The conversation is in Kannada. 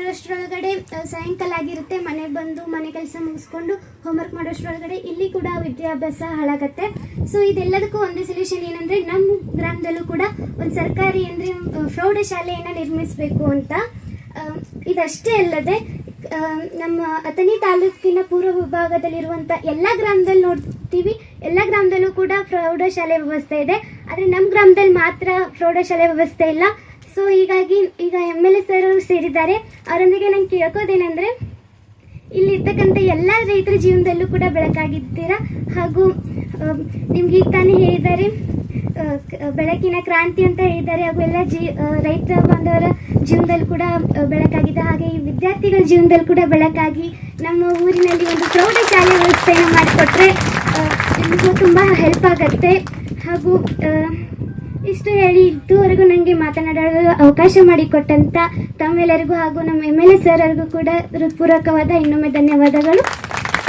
ಬರೋಷ್ಟರೊಳಗಡೆ ಸಾಯಂಕಾಲ ಆಗಿರುತ್ತೆ. ಮನೆಗೆ ಬಂದು ಮನೆ ಕೆಲಸ ಮುಗಿಸ್ಕೊಂಡು ಹೋಮ್ವರ್ಕ್ ಮಾಡೋಷ್ಟರೊಳಗಡೆ ಇಲ್ಲಿ ಕೂಡ ವಿದ್ಯಾಭ್ಯಾಸ ಹಾಳಾಗತ್ತೆ. ಸೊ ಇದೆಲ್ಲದಕ್ಕೂ ಒಂದೇ ಸೊಲ್ಯೂಷನ್ ಏನಂದರೆ ನಮ್ಮ ಗ್ರಾಮದಲ್ಲೂ ಕೂಡ ಒಂದು ಸರ್ಕಾರಿ ಅಂದರೆ ಪ್ರೌಢಶಾಲೆಯನ್ನು ನಿರ್ಮಿಸಬೇಕು ಅಂತ. ಇದಷ್ಟೇ ಅಲ್ಲದೆ ನಮ್ಮ ಅಥಣಿ ತಾಲೂಕಿನ ಪೂರ್ವ ವಿಭಾಗದಲ್ಲಿರುವಂಥ ಎಲ್ಲ ಗ್ರಾಮದಲ್ಲಿ ನೋಡ್ತೀವಿ, ಎಲ್ಲ ಗ್ರಾಮದಲ್ಲೂ ಕೂಡ ಪ್ರೌಢಶಾಲೆ ವ್ಯವಸ್ಥೆ ಇದೆ. ಆದರೆ ನಮ್ಮ ಗ್ರಾಮದಲ್ಲಿ ಮಾತ್ರ ಪ್ರೌಢಶಾಲೆ ವ್ಯವಸ್ಥೆ ಇಲ್ಲ. ಸೊ ಹೀಗಾಗಿ ಈಗ MLA ಸರ್ ಅವರು ಸೇರಿದ್ದಾರೆ. ಅವರೊಂದಿಗೆ ನಂಗೆ ಕೇಳ್ಕೋದೇನೆಂದರೆ, ಇಲ್ಲಿರ್ತಕ್ಕಂಥ ಎಲ್ಲ ರೈತರ ಜೀವನದಲ್ಲೂ ಕೂಡ ಬೆಳಕಾಗಿದ್ದೀರಾ. ಹಾಗೂ ನಿಮ್ಗೆ ಈಗ ತಾನೇ ಹೇಳಿದ್ದಾರೆ ಬೆಳಕಿನ ಕ್ರಾಂತಿ ಅಂತ ಹೇಳಿದ್ದಾರೆ. ಹಾಗೂ ಎಲ್ಲ ರೈತ ಬಾಂಧವರ ಜೀವನದಲ್ಲಿ ಕೂಡ ಬೆಳಕಾಗಿದೆ. ಹಾಗೆ ಈ ವಿದ್ಯಾರ್ಥಿಗಳ ಜೀವನದಲ್ಲಿ ಕೂಡ ಬೆಳಕಾಗಿ ನಮ್ಮ ಊರಿನಲ್ಲಿ ಒಂದು ಪ್ರೌಢಶಾಲೆ ವ್ಯವಸ್ಥೆಯನ್ನು ಮಾಡಿಕೊಟ್ರೆ ನಿಮಗೂ ತುಂಬ ಹೆಲ್ಪ್ ಆಗುತ್ತೆ. ಹಾಗೂ ಇಷ್ಟು ಹೇಳಿ ಇದುವರೆಗೂ ನನಗೆ ಮಾತನಾಡಲು ಅವಕಾಶ ಮಾಡಿಕೊಟ್ಟಂಥ ತಮ್ಮೆಲ್ಲರಿಗೂ ಹಾಗೂ ನಮ್ಮ MLA ಸರ್ ಅವ್ರಿಗೂ ಕೂಡ ಹೃತ್ಪೂರ್ವಕವಾದ ಇನ್ನೊಮ್ಮೆ ಧನ್ಯವಾದಗಳು.